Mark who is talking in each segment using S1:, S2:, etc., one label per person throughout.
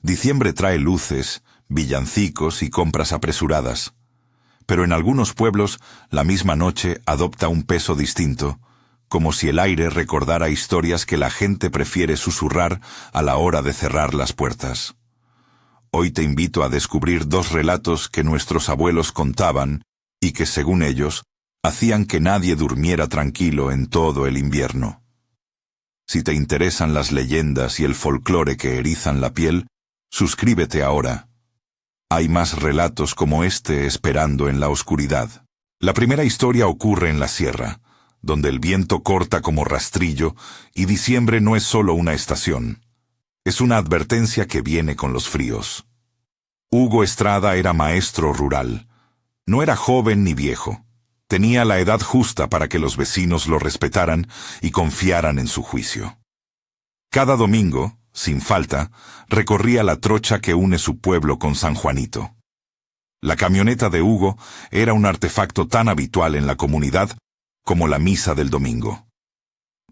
S1: Diciembre trae luces, villancicos y compras apresuradas. Pero en algunos pueblos, la misma noche adopta un peso distinto, como si el aire recordara historias que la gente prefiere susurrar a la hora de cerrar las puertas. Hoy te invito a descubrir 2 relatos que nuestros abuelos contaban y que, según ellos, hacían que nadie durmiera tranquilo en todo el invierno. Si te interesan las leyendas y el folclore que erizan la piel, suscríbete ahora. Hay más relatos como este esperando en la oscuridad. La primera historia ocurre en la sierra, donde el viento corta como rastrillo y diciembre no es solo una estación. Es una advertencia que viene con los fríos. Hugo Estrada era maestro rural. No era joven ni viejo. Tenía la edad justa para que los vecinos lo respetaran y confiaran en su juicio. Cada domingo, sin falta, recorría la trocha que une su pueblo con San Juanito. La camioneta de Hugo era un artefacto tan habitual en la comunidad como la misa del domingo.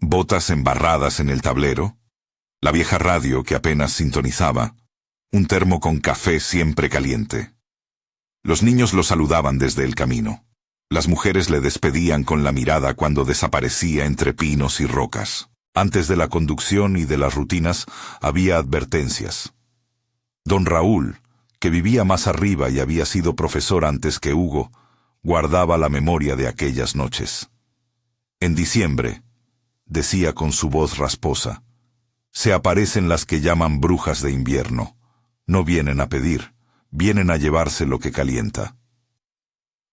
S1: Botas embarradas en el tablero, la vieja radio que apenas sintonizaba, un termo con café siempre caliente. Los niños lo saludaban desde el camino. Las mujeres le despedían con la mirada cuando desaparecía entre pinos y rocas. Antes de la conducción y de las rutinas había advertencias. Don Raúl, que vivía más arriba y había sido profesor antes que Hugo, guardaba la memoria de aquellas noches. En diciembre, decía con su voz rasposa, se aparecen las que llaman brujas de invierno. No vienen a pedir, vienen a llevarse lo que calienta.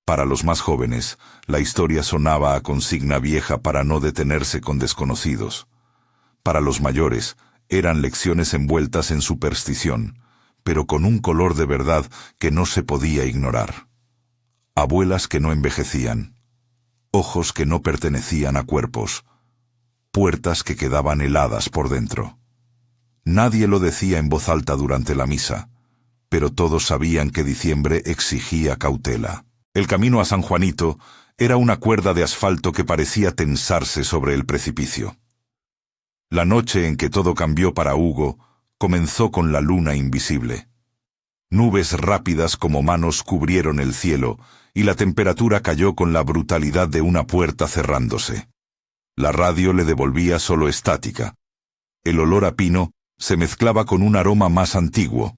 S1: Para los más jóvenes, la historia sonaba a consigna vieja para no detenerse con desconocidos. Para los mayores, eran lecciones envueltas en superstición, pero con un color de verdad que no se podía ignorar. Abuelas que no envejecían, ojos que no pertenecían a cuerpos, puertas que quedaban heladas por dentro. Nadie lo decía en voz alta durante la misa, pero todos sabían que diciembre exigía cautela. El camino a San Juanito era una cuerda de asfalto que parecía tensarse sobre el precipicio. La noche en que todo cambió para Hugo comenzó con la luna invisible. Nubes rápidas como manos cubrieron el cielo y la temperatura cayó con la brutalidad de una puerta cerrándose. La radio le devolvía solo estática. El olor a pino se mezclaba con un aroma más antiguo,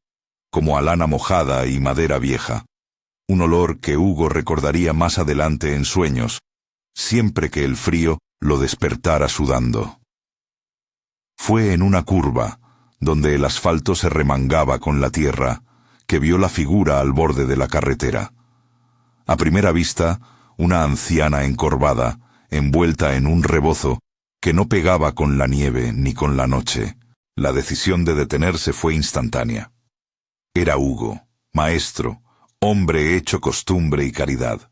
S1: como a lana mojada y madera vieja. Un olor que Hugo recordaría más adelante en sueños, siempre que el frío lo despertara sudando. Fue en una curva, donde el asfalto se remangaba con la tierra, que vio la figura al borde de la carretera. A primera vista, una anciana encorvada, envuelta en un rebozo, que no pegaba con la nieve ni con la noche. La decisión de detenerse fue instantánea. Era Hugo, maestro, hombre hecho costumbre y caridad.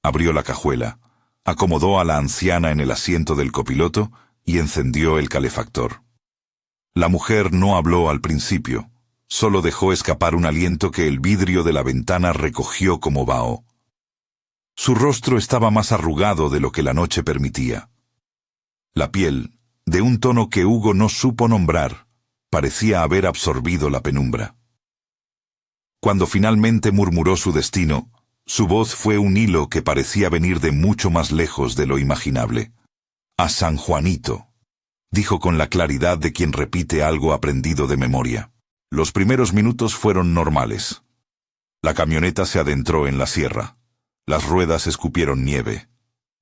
S1: Abrió la cajuela, acomodó a la anciana en el asiento del copiloto y encendió el calefactor. La mujer no habló al principio, solo dejó escapar un aliento que el vidrio de la ventana recogió como vaho. Su rostro estaba más arrugado de lo que la noche permitía. La piel, de un tono que Hugo no supo nombrar, parecía haber absorbido la penumbra. Cuando finalmente murmuró su destino, su voz fue un hilo que parecía venir de mucho más lejos de lo imaginable. «A San Juanito», dijo con la claridad de quien repite algo aprendido de memoria. Los primeros minutos fueron normales. La camioneta se adentró en la sierra. Las ruedas escupieron nieve.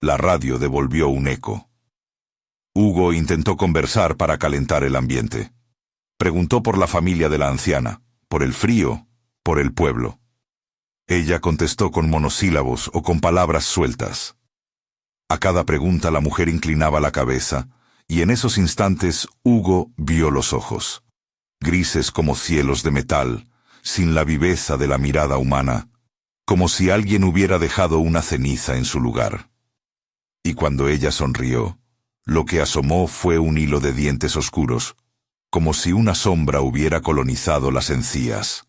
S1: La radio devolvió un eco. Hugo intentó conversar para calentar el ambiente. Preguntó por la familia de la anciana, por el frío, por el pueblo. Ella contestó con monosílabos o con palabras sueltas. A cada pregunta la mujer inclinaba la cabeza, y en esos instantes Hugo vio los ojos, grises como cielos de metal, sin la viveza de la mirada humana, como si alguien hubiera dejado una ceniza en su lugar. Y cuando ella sonrió, lo que asomó fue un hilo de dientes oscuros, como si una sombra hubiera colonizado las encías.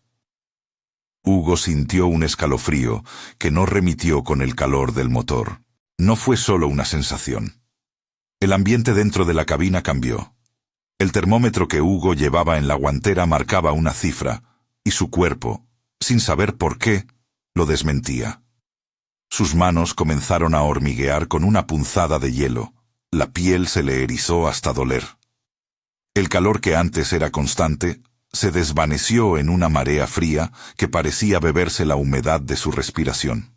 S1: Hugo sintió un escalofrío que no remitió con el calor del motor. No fue solo una sensación. El ambiente dentro de la cabina cambió. El termómetro que Hugo llevaba en la guantera marcaba una cifra, y su cuerpo, sin saber por qué, lo desmentía. Sus manos comenzaron a hormiguear con una punzada de hielo. La piel se le erizó hasta doler. El calor que antes era constante se desvaneció en una marea fría que parecía beberse la humedad de su respiración.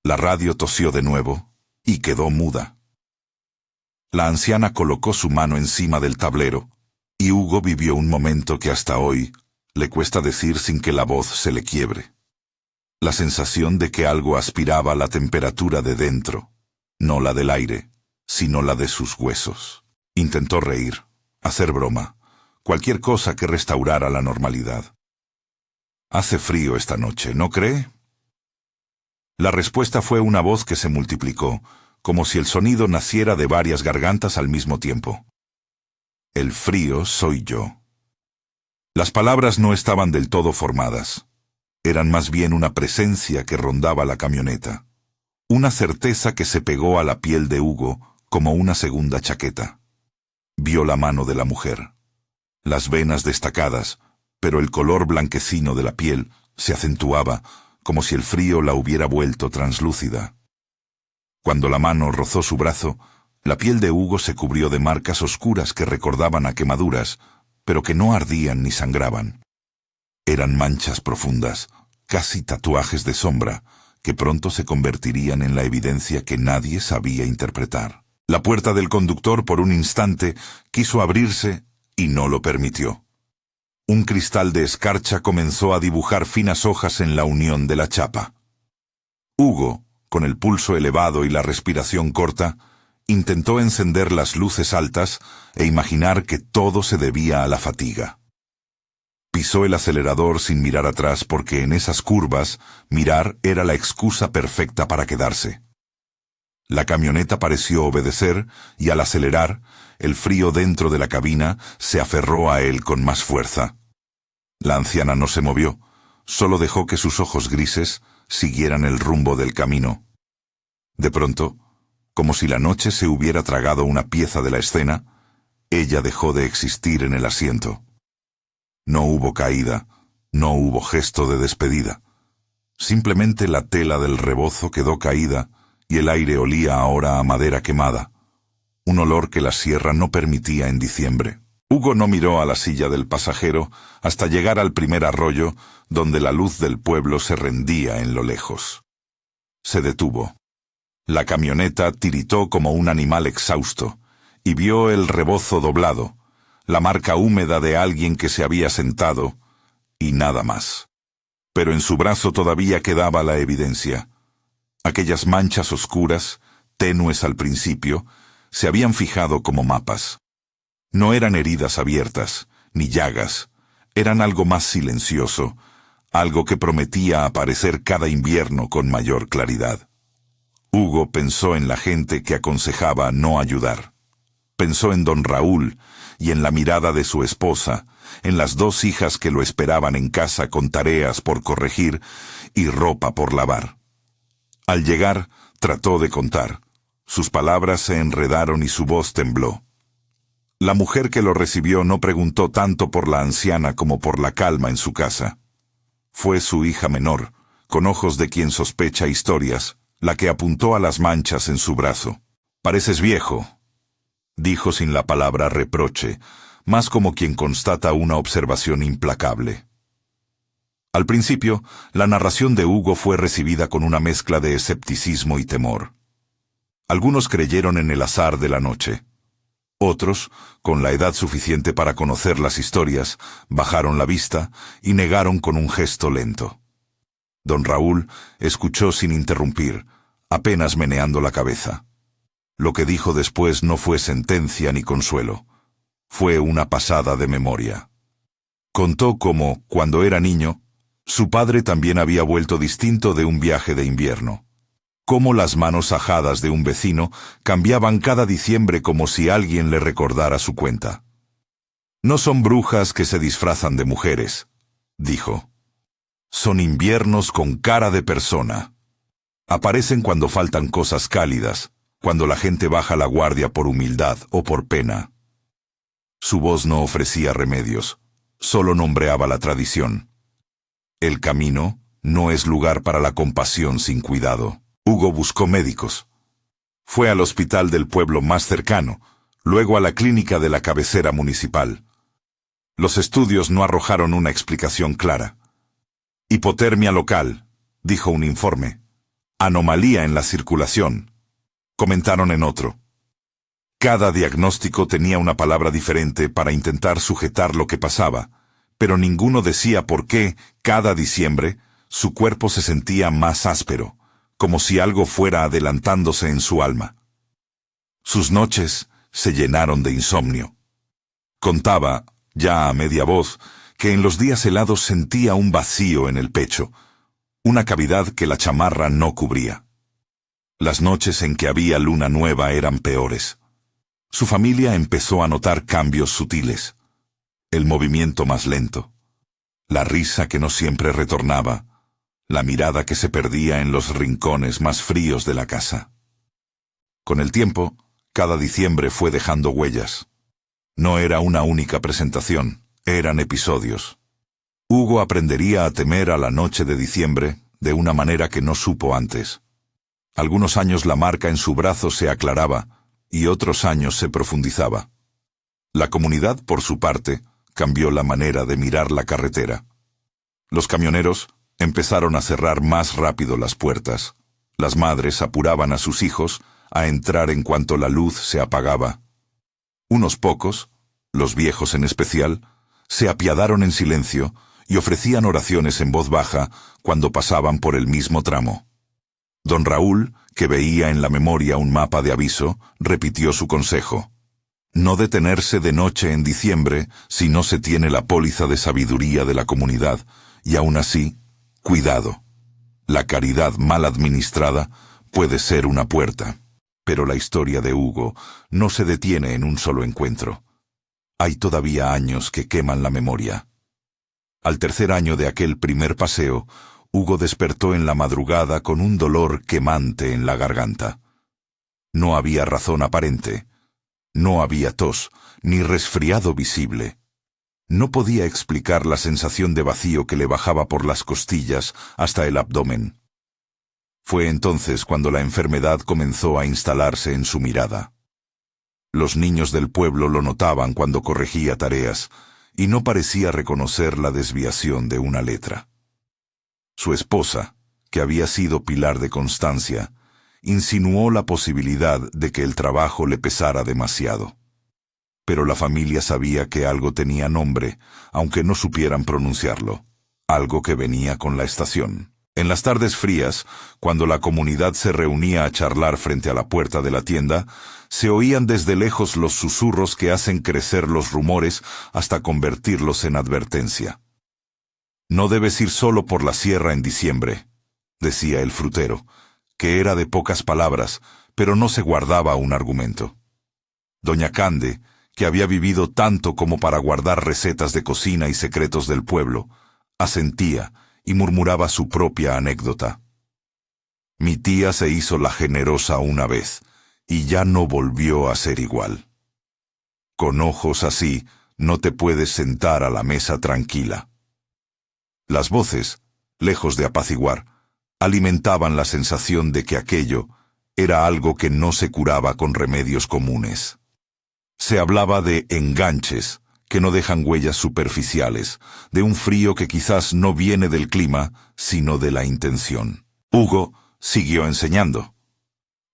S1: La radio tosió de nuevo y quedó muda. La anciana colocó su mano encima del tablero, y Hugo vivió un momento que hasta hoy le cuesta decir sin que la voz se le quiebre. La sensación de que algo aspiraba la temperatura de dentro, no la del aire, sino la de sus huesos. Intentó reír, hacer broma, cualquier cosa que restaurara la normalidad. «Hace frío esta noche, ¿no cree?» La respuesta fue una voz que se multiplicó, como si el sonido naciera de varias gargantas al mismo tiempo. «El frío soy yo». Las palabras no estaban del todo formadas. Eran más bien una presencia que rondaba la camioneta. Una certeza que se pegó a la piel de Hugo como una segunda chaqueta. Vio la mano de la mujer. Las venas destacadas, pero el color blanquecino de la piel se acentuaba, como si el frío la hubiera vuelto translúcida. Cuando la mano rozó su brazo, la piel de Hugo se cubrió de marcas oscuras que recordaban a quemaduras, pero que no ardían ni sangraban. Eran manchas profundas, casi tatuajes de sombra, que pronto se convertirían en la evidencia que nadie sabía interpretar. La puerta del conductor por un instante quiso abrirse y no lo permitió. Un cristal de escarcha comenzó a dibujar finas hojas en la unión de la chapa. Hugo, con el pulso elevado y la respiración corta, intentó encender las luces altas e imaginar que todo se debía a la fatiga. Pisó el acelerador sin mirar atrás porque en esas curvas mirar era la excusa perfecta para quedarse. La camioneta pareció obedecer y al acelerar, el frío dentro de la cabina se aferró a él con más fuerza. La anciana no se movió, solo dejó que sus ojos grises siguieran el rumbo del camino. De pronto, como si la noche se hubiera tragado una pieza de la escena, ella dejó de existir en el asiento. No hubo caída, no hubo gesto de despedida. Simplemente la tela del rebozo quedó caída y el aire olía ahora a madera quemada, un olor que la sierra no permitía en diciembre. Hugo no miró a la silla del pasajero hasta llegar al primer arroyo donde la luz del pueblo se rendía en lo lejos. Se detuvo. La camioneta tiritó como un animal exhausto y vio el rebozo doblado, la marca húmeda de alguien que se había sentado, y nada más. Pero en su brazo todavía quedaba la evidencia. Aquellas manchas oscuras, tenues al principio, se habían fijado como mapas. No eran heridas abiertas, ni llagas, eran algo más silencioso, algo que prometía aparecer cada invierno con mayor claridad. Hugo pensó en la gente que aconsejaba no ayudar. Pensó en don Raúl y en la mirada de su esposa, en las dos hijas que lo esperaban en casa con tareas por corregir y ropa por lavar. Al llegar, trató de contar. Sus palabras se enredaron y su voz tembló. La mujer que lo recibió no preguntó tanto por la anciana como por la calma en su casa. Fue su hija menor, con ojos de quien sospecha historias, la que apuntó a las manchas en su brazo. «Pareces viejo», dijo sin la palabra reproche, más como quien constata una observación implacable. Al principio, la narración de Hugo fue recibida con una mezcla de escepticismo y temor. Algunos creyeron en el azar de la noche. Otros, con la edad suficiente para conocer las historias, bajaron la vista y negaron con un gesto lento. Don Raúl escuchó sin interrumpir, apenas meneando la cabeza. Lo que dijo después no fue sentencia ni consuelo. Fue una pasada de memoria. Contó cómo, cuando era niño, su padre también había vuelto distinto de un viaje de invierno. Cómo las manos ajadas de un vecino cambiaban cada diciembre como si alguien le recordara su cuenta. «No son brujas que se disfrazan de mujeres», dijo. «Son inviernos con cara de persona. Aparecen cuando faltan cosas cálidas, cuando la gente baja la guardia por humildad o por pena». Su voz no ofrecía remedios, solo nombreaba la tradición. El camino no es lugar para la compasión sin cuidado. Hugo buscó médicos. Fue al hospital del pueblo más cercano, luego a la clínica de la cabecera municipal. Los estudios no arrojaron una explicación clara. Hipotermia local, dijo un informe. Anomalía en la circulación, comentaron en otro. Cada diagnóstico tenía una palabra diferente para intentar sujetar lo que pasaba, pero ninguno decía por qué, cada diciembre, su cuerpo se sentía más áspero, como si algo fuera adelantándose en su alma. Sus noches se llenaron de insomnio. Contaba, ya a media voz, que en los días helados sentía un vacío en el pecho, una cavidad que la chamarra no cubría. Las noches en que había luna nueva eran peores. Su familia empezó a notar cambios sutiles. El movimiento más lento, la risa que no siempre retornaba, la mirada que se perdía en los rincones más fríos de la casa. Con el tiempo, cada diciembre fue dejando huellas. No era una única presentación, eran episodios. Hugo aprendería a temer a la noche de diciembre de una manera que no supo antes. Algunos años la marca en su brazo se aclaraba y otros años se profundizaba. La comunidad, por su parte, cambió la manera de mirar la carretera. Los camioneros empezaron a cerrar más rápido las puertas. Las madres apuraban a sus hijos a entrar en cuanto la luz se apagaba. Unos pocos, los viejos en especial, se apiadaron en silencio y ofrecían oraciones en voz baja cuando pasaban por el mismo tramo. Don Raúl, que veía en la memoria un mapa de aviso, repitió su consejo. No detenerse de noche en diciembre si no se tiene la póliza de sabiduría de la comunidad, y aún así, cuidado. La caridad mal administrada puede ser una puerta. Pero la historia de Hugo no se detiene en un solo encuentro. Hay todavía años que queman la memoria. Al tercer año de aquel primer paseo, Hugo despertó en la madrugada con un dolor quemante en la garganta. No había razón aparente. No había tos, ni resfriado visible. No podía explicar la sensación de vacío que le bajaba por las costillas hasta el abdomen. Fue entonces cuando la enfermedad comenzó a instalarse en su mirada. Los niños del pueblo lo notaban cuando corregía tareas, y no parecía reconocer la desviación de una letra. Su esposa, que había sido pilar de constancia, insinuó la posibilidad de que el trabajo le pesara demasiado. Pero la familia sabía que algo tenía nombre, aunque no supieran pronunciarlo, algo que venía con la estación. En las tardes frías, cuando la comunidad se reunía a charlar frente a la puerta de la tienda, se oían desde lejos los susurros que hacen crecer los rumores hasta convertirlos en advertencia. «No debes ir solo por la sierra en diciembre», decía el frutero, que era de pocas palabras, pero no se guardaba un argumento. Doña Cande, que había vivido tanto como para guardar recetas de cocina y secretos del pueblo, asentía y murmuraba su propia anécdota. «Mi tía se hizo la generosa una vez, y ya no volvió a ser igual. Con ojos así, no te puedes sentar a la mesa tranquila». Las voces, lejos de apaciguar, alimentaban la sensación de que aquello era algo que no se curaba con remedios comunes. Se hablaba de enganches, que no dejan huellas superficiales, de un frío que quizás no viene del clima, sino de la intención. Hugo siguió enseñando.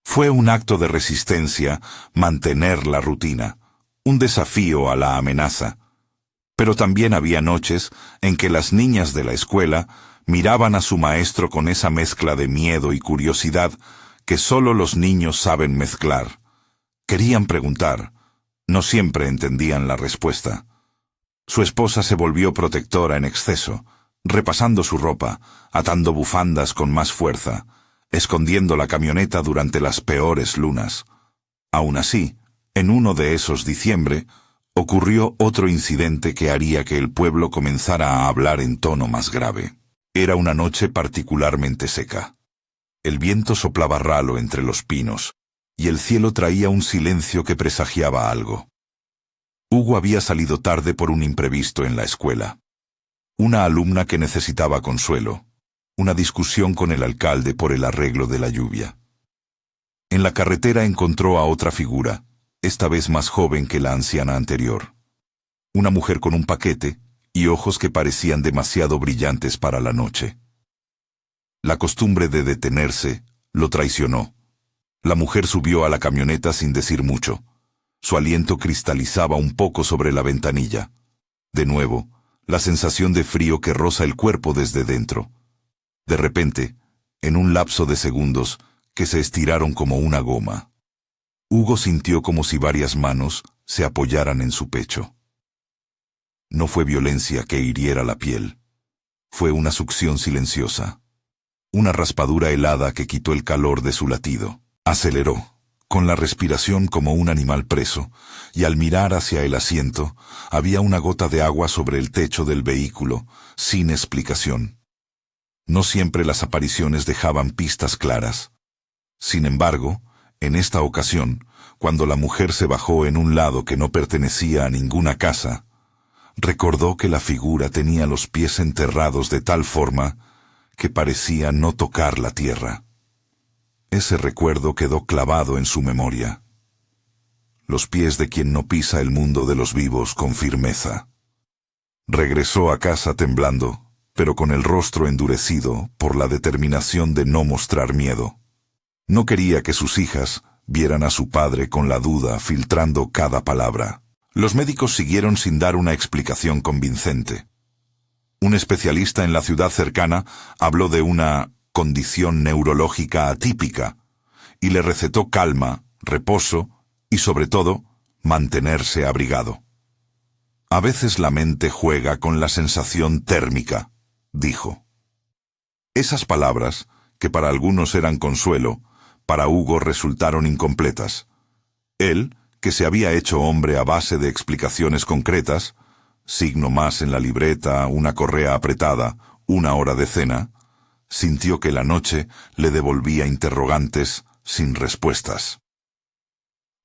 S1: Fue un acto de resistencia mantener la rutina, un desafío a la amenaza. Pero también había noches en que las niñas de la escuela miraban a su maestro con esa mezcla de miedo y curiosidad que solo los niños saben mezclar. Querían preguntar, no siempre entendían la respuesta. Su esposa se volvió protectora en exceso, repasando su ropa, atando bufandas con más fuerza, escondiendo la camioneta durante las peores lunas. Aún así, en uno de esos diciembre, ocurrió otro incidente que haría que el pueblo comenzara a hablar en tono más grave. Era una noche particularmente seca. El viento soplaba ralo entre los pinos, y el cielo traía un silencio que presagiaba algo. Hugo había salido tarde por un imprevisto en la escuela. Una alumna que necesitaba consuelo. Una discusión con el alcalde por el arreglo de la lluvia. En la carretera encontró a otra figura, esta vez más joven que la anciana anterior. Una mujer con un paquete y ojos que parecían demasiado brillantes para la noche. La costumbre de detenerse lo traicionó. La mujer subió a la camioneta sin decir mucho. Su aliento cristalizaba un poco sobre la ventanilla. De nuevo, la sensación de frío que roza el cuerpo desde dentro. De repente, en un lapso de segundos, que se estiraron como una goma. Hugo sintió como si varias manos se apoyaran en su pecho. No fue violencia que hiriera la piel. Fue una succión silenciosa. Una raspadura helada que quitó el calor de su latido. Aceleró, con la respiración como un animal preso, y al mirar hacia el asiento, había una gota de agua sobre el techo del vehículo, sin explicación. No siempre las apariciones dejaban pistas claras. Sin embargo, en esta ocasión, cuando la mujer se bajó en un lado que no pertenecía a ninguna casa, recordó que la figura tenía los pies enterrados de tal forma que parecía no tocar la tierra. Ese recuerdo quedó clavado en su memoria. Los pies de quien no pisa el mundo de los vivos con firmeza. Regresó a casa temblando, pero con el rostro endurecido por la determinación de no mostrar miedo. No quería que sus hijas vieran a su padre con la duda filtrando cada palabra. Los médicos siguieron sin dar una explicación convincente. Un especialista en la ciudad cercana habló de una condición neurológica atípica y le recetó calma, reposo y, sobre todo, mantenerse abrigado. A veces la mente juega con la sensación térmica, dijo. Esas palabras, que para algunos eran consuelo, para Hugo resultaron incompletas. Él, que se había hecho hombre a base de explicaciones concretas, signo más en la libreta, una correa apretada, una hora de cena, sintió que la noche le devolvía interrogantes sin respuestas.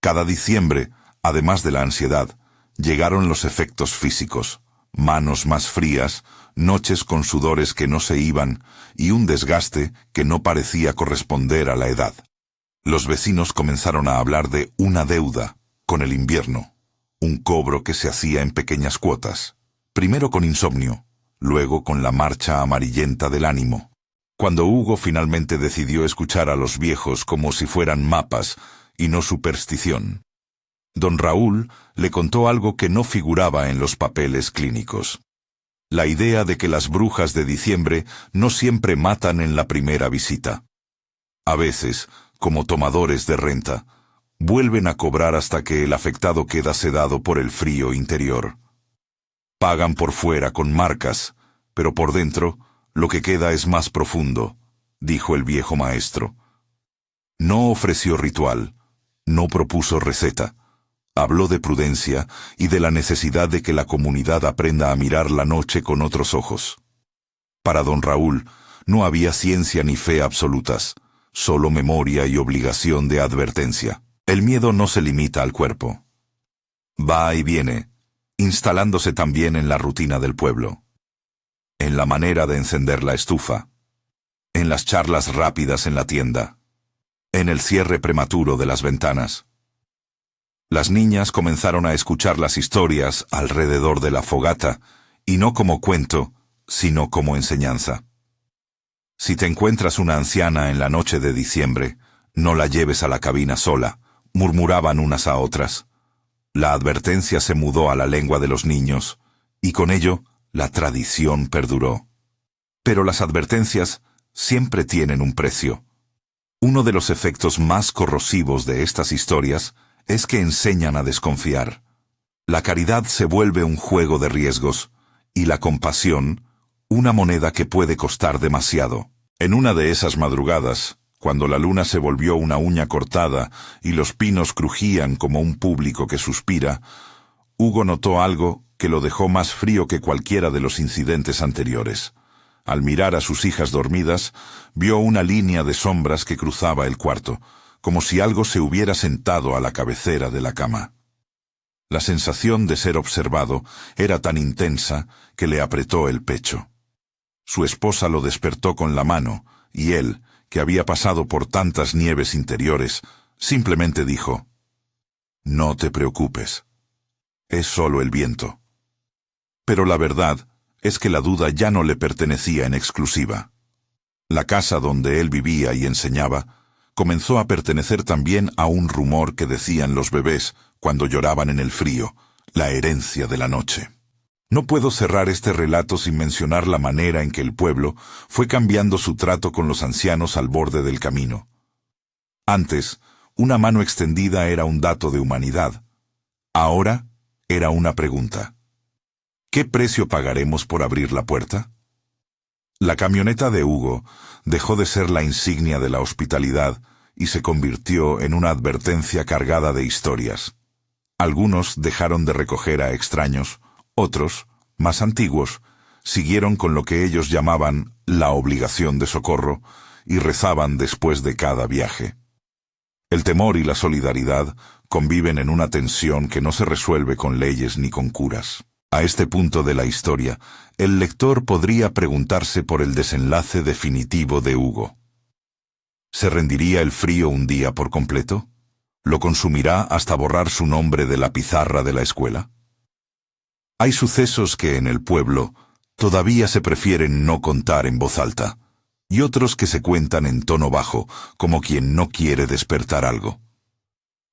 S1: Cada diciembre, además de la ansiedad, llegaron los efectos físicos, manos más frías, noches con sudores que no se iban y un desgaste que no parecía corresponder a la edad. Los vecinos comenzaron a hablar de una deuda con el invierno. Un cobro que se hacía en pequeñas cuotas, primero con insomnio, luego con la marcha amarillenta del ánimo. Cuando Hugo finalmente decidió escuchar a los viejos como si fueran mapas y no superstición, don Raúl le contó algo que no figuraba en los papeles clínicos. La idea de que las brujas de diciembre no siempre matan en la primera visita. A veces, como tomadores de renta, vuelven a cobrar hasta que el afectado queda sedado por el frío interior. Pagan por fuera con marcas, pero por dentro lo que queda es más profundo, dijo el viejo maestro. No ofreció ritual, no propuso receta. Habló de prudencia y de la necesidad de que la comunidad aprenda a mirar la noche con otros ojos. Para don Raúl no había ciencia ni fe absolutas, solo memoria y obligación de advertencia. El miedo no se limita al cuerpo. Va y viene, instalándose también en la rutina del pueblo. En la manera de encender la estufa. En las charlas rápidas en la tienda. En el cierre prematuro de las ventanas. Las niñas comenzaron a escuchar las historias alrededor de la fogata, y no como cuento, sino como enseñanza. Si te encuentras una anciana en la noche de diciembre, no la lleves a la cabina sola, murmuraban unas a otras. La advertencia se mudó a la lengua de los niños, y con ello la tradición perduró. Pero las advertencias siempre tienen un precio. Uno de los efectos más corrosivos de estas historias es que enseñan a desconfiar. La caridad se vuelve un juego de riesgos, y la compasión, una moneda que puede costar demasiado. En una de esas madrugadas, cuando la luna se volvió una uña cortada y los pinos crujían como un público que suspira, Hugo notó algo que lo dejó más frío que cualquiera de los incidentes anteriores. Al mirar a sus hijas dormidas, vio una línea de sombras que cruzaba el cuarto, como si algo se hubiera sentado a la cabecera de la cama. La sensación de ser observado era tan intensa que le apretó el pecho. Su esposa lo despertó con la mano, y él, que había pasado por tantas nieves interiores, simplemente dijo: «No te preocupes. Es solo el viento». Pero la verdad es que la duda ya no le pertenecía en exclusiva. La casa donde él vivía y enseñaba comenzó a pertenecer también a un rumor que decían los bebés cuando lloraban en el frío, la herencia de la noche. No puedo cerrar este relato sin mencionar la manera en que el pueblo fue cambiando su trato con los ancianos al borde del camino. Antes, una mano extendida era un dato de humanidad. Ahora, era una pregunta. ¿Qué precio pagaremos por abrir la puerta? La camioneta de Hugo dejó de ser la insignia de la hospitalidad y se convirtió en una advertencia cargada de historias. Algunos dejaron de recoger a extraños, otros, más antiguos, siguieron con lo que ellos llamaban la obligación de socorro y rezaban después de cada viaje. El temor y la solidaridad conviven en una tensión que no se resuelve con leyes ni con curas. A este punto de la historia, el lector podría preguntarse por el desenlace definitivo de Hugo. ¿Se rendiría el frío un día por completo? ¿Lo consumirá hasta borrar su nombre de la pizarra de la escuela? Hay sucesos que en el pueblo todavía se prefieren no contar en voz alta, y otros que se cuentan en tono bajo, como quien no quiere despertar algo.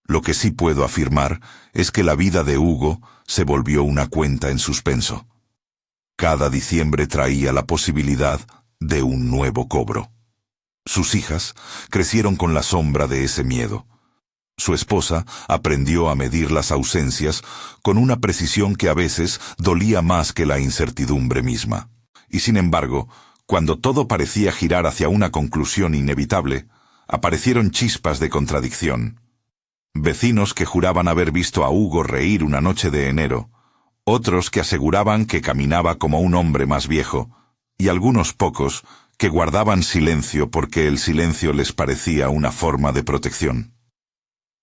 S1: Lo que sí puedo afirmar es que la vida de Hugo se volvió una cuenta en suspenso. Cada diciembre traía la posibilidad de un nuevo cobro. Sus hijas crecieron con la sombra de ese miedo. Su esposa aprendió a medir las ausencias con una precisión que a veces dolía más que la incertidumbre misma. Y sin embargo, cuando todo parecía girar hacia una conclusión inevitable, aparecieron chispas de contradicción. Vecinos que juraban haber visto a Hugo reír una noche de enero, otros que aseguraban que caminaba como un hombre más viejo, y algunos pocos que guardaban silencio porque el silencio les parecía una forma de protección.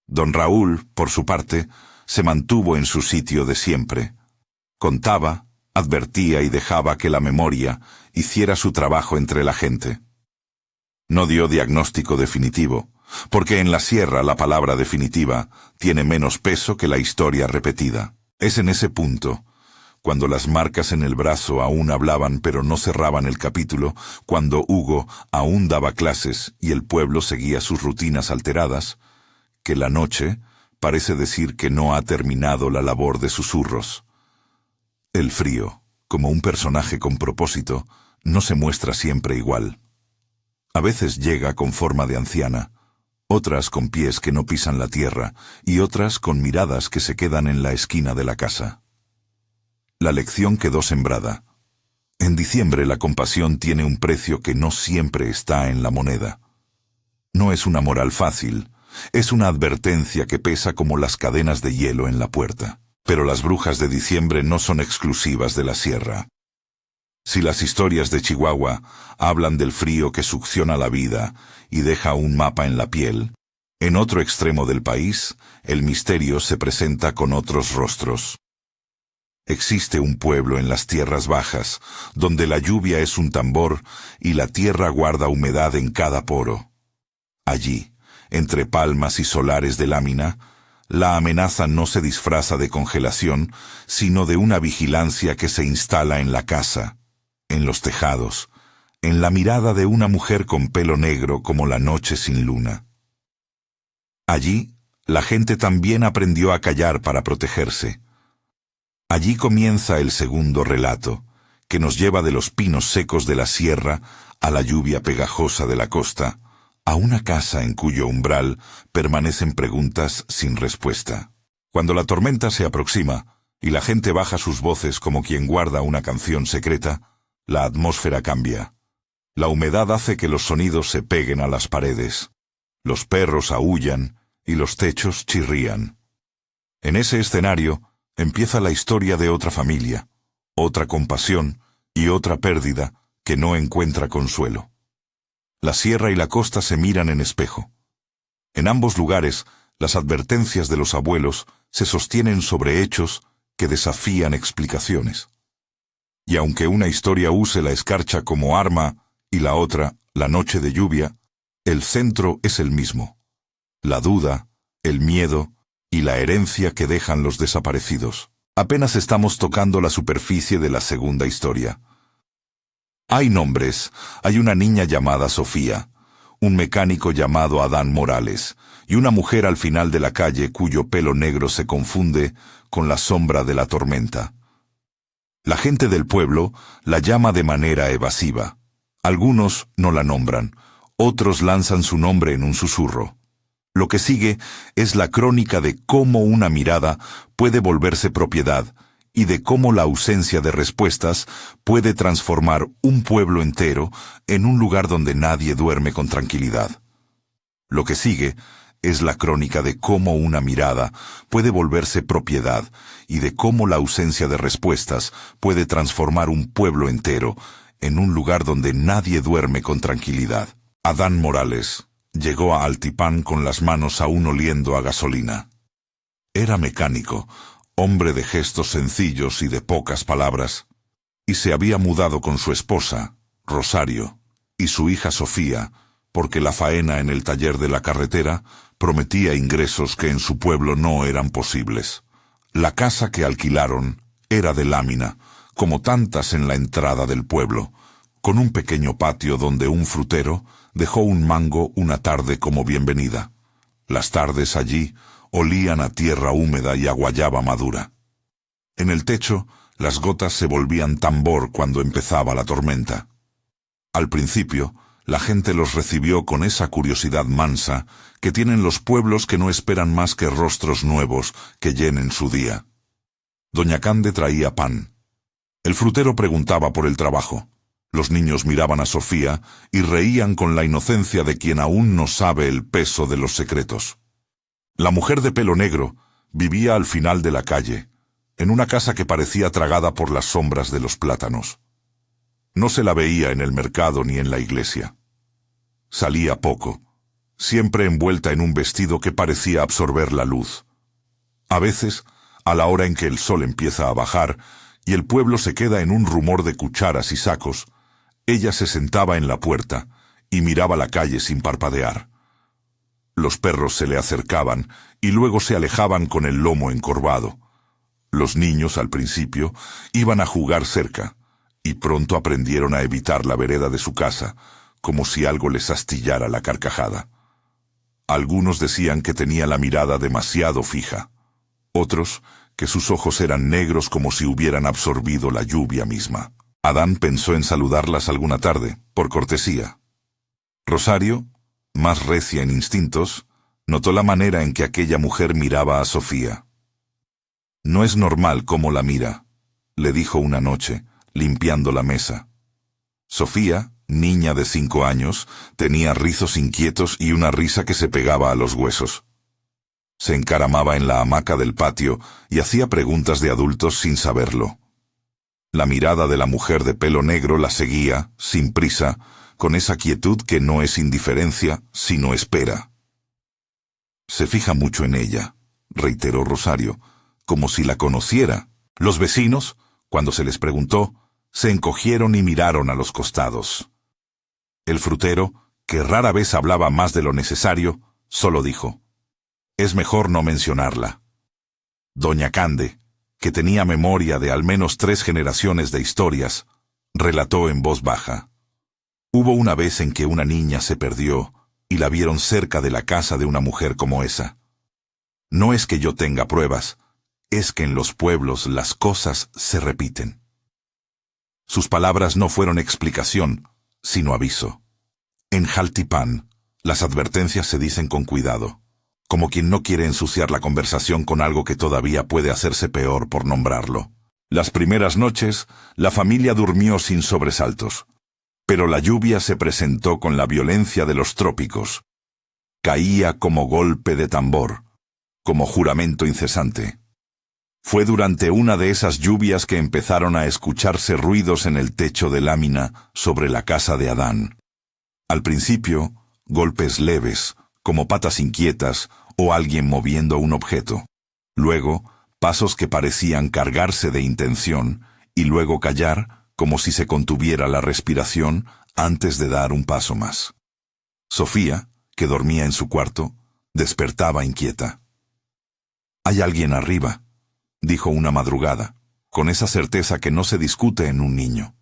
S1: Don Raúl, por su parte, se mantuvo en su sitio de siempre. Contaba, advertía y dejaba que la memoria hiciera su trabajo entre la gente. No dio diagnóstico definitivo, porque en la sierra la palabra definitiva tiene menos peso que la historia repetida. Es en ese punto, cuando las marcas en el brazo aún hablaban pero no cerraban el capítulo, cuando Hugo aún daba clases y el pueblo seguía sus rutinas alteradas, que la noche parece decir que no ha terminado la labor de susurros. El frío, como un personaje con propósito, no se muestra siempre igual. A veces llega con forma de anciana, otras con pies que no pisan la tierra y otras con miradas que se quedan en la esquina de la casa. La lección quedó sembrada. En diciembre la compasión tiene un precio que no siempre está en la moneda. No es una moral fácil, es una advertencia que pesa como las cadenas de hielo en la puerta. Pero las brujas de diciembre no son exclusivas de la sierra. Si las historias de Chihuahua hablan del frío que succiona la vida y deja un mapa en la piel, en otro extremo del país, el misterio se presenta con otros rostros. Existe un pueblo en las tierras bajas, donde la lluvia es un tambor y la tierra guarda humedad en cada poro. Allí, entre palmas y solares de lámina, la amenaza no se disfraza de congelación, sino de una vigilancia que se instala en la casa, en los tejados, en la mirada de una mujer con pelo negro como la noche sin luna. Allí, la gente también aprendió a callar para protegerse. Allí comienza el segundo relato, que nos lleva de los pinos secos de la sierra a la lluvia pegajosa de la costa, a una casa en cuyo umbral permanecen preguntas sin respuesta. Cuando la tormenta se aproxima y la gente baja sus voces como quien guarda una canción secreta, la atmósfera cambia. La humedad hace que los sonidos se peguen a las paredes. Los perros aúllan y los techos chirrían. En ese escenario empieza la historia de otra familia, otra compasión y otra pérdida que no encuentra consuelo. La sierra y la costa se miran en espejo. En ambos lugares, las advertencias de los abuelos se sostienen sobre hechos que desafían explicaciones. Y aunque una historia use la escarcha como arma y la otra, la noche de lluvia, el centro es el mismo: la duda, el miedo y la herencia que dejan los desaparecidos. Apenas estamos tocando la superficie de la segunda historia. Hay nombres. Hay una niña llamada Sofía, un mecánico llamado Adán Morales, y una mujer al final de la calle cuyo pelo negro se confunde con la sombra de la tormenta. La gente del pueblo la llama de manera evasiva. Algunos no la nombran, otros lanzan su nombre en un susurro. Lo que sigue es la crónica de cómo una mirada puede volverse propiedad y de cómo la ausencia de respuestas puede transformar un pueblo entero en un lugar donde nadie duerme con tranquilidad. Lo que sigue es la crónica de cómo una mirada puede volverse propiedad y de cómo la ausencia de respuestas puede transformar un pueblo entero en un lugar donde nadie duerme con tranquilidad. Adán Morales llegó a Altipán con las manos aún oliendo a gasolina. Era mecánico, hombre de gestos sencillos y de pocas palabras, y se había mudado con su esposa, Rosario, y su hija Sofía, porque la faena en el taller de la carretera prometía ingresos que en su pueblo no eran posibles. La casa que alquilaron era de lámina, como tantas en la entrada del pueblo, con un pequeño patio donde un frutero dejó un mango una tarde como bienvenida. Las tardes allí olían a tierra húmeda y a guayaba madura. En el techo, las gotas se volvían tambor cuando empezaba la tormenta. Al principio, la gente los recibió con esa curiosidad mansa que tienen los pueblos que no esperan más que rostros nuevos que llenen su día. Doña Cande traía pan. El frutero preguntaba por el trabajo. Los niños miraban a Sofía y reían con la inocencia de quien aún no sabe el peso de los secretos. La mujer de pelo negro vivía al final de la calle, en una casa que parecía tragada por las sombras de los plátanos. No se la veía en el mercado ni en la iglesia. Salía poco, siempre envuelta en un vestido que parecía absorber la luz. A veces, a la hora en que el sol empieza a bajar y el pueblo se queda en un rumor de cucharas y sacos, ella se sentaba en la puerta y miraba la calle sin parpadear. Los perros se le acercaban y luego se alejaban con el lomo encorvado. Los niños, al principio, iban a jugar cerca, y pronto aprendieron a evitar la vereda de su casa, como si algo les astillara la carcajada. Algunos decían que tenía la mirada demasiado fija, otros que sus ojos eran negros como si hubieran absorbido la lluvia misma. Adán pensó en saludarlas alguna tarde, por cortesía. Rosario, más recia en instintos, notó la manera en que aquella mujer miraba a Sofía. «No es normal cómo la mira», le dijo una noche, limpiando la mesa. Sofía, niña de 5 años, tenía rizos inquietos y una risa que se pegaba a los huesos. Se encaramaba en la hamaca del patio y hacía preguntas de adultos sin saberlo. La mirada de la mujer de pelo negro la seguía, sin prisa, con esa quietud que no es indiferencia, sino espera. «Se fija mucho en ella», reiteró Rosario, como si la conociera. Los vecinos, cuando se les preguntó, se encogieron y miraron a los costados. El frutero, que rara vez hablaba más de lo necesario, solo dijo: «Es mejor no mencionarla». Doña Cande, que tenía memoria de al menos 3 generaciones de historias, relató en voz baja: «Hubo una vez en que una niña se perdió y la vieron cerca de la casa de una mujer como esa. No es que yo tenga pruebas, es que en los pueblos las cosas se repiten». Sus palabras no fueron explicación, sino aviso. En Jaltipán, las advertencias se dicen con cuidado, como quien no quiere ensuciar la conversación con algo que todavía puede hacerse peor por nombrarlo. Las primeras noches, la familia durmió sin sobresaltos, pero la lluvia se presentó con la violencia de los trópicos. Caía como golpe de tambor, como juramento incesante. Fue durante una de esas lluvias que empezaron a escucharse ruidos en el techo de lámina sobre la casa de Adán. Al principio, golpes leves, como patas inquietas o alguien moviendo un objeto. Luego, pasos que parecían cargarse de intención, y luego callar, como si se contuviera la respiración antes de dar un paso más. Sofía, que dormía en su cuarto, despertaba inquieta. «Hay alguien arriba», dijo una madrugada, con esa certeza que no se discute en un niño.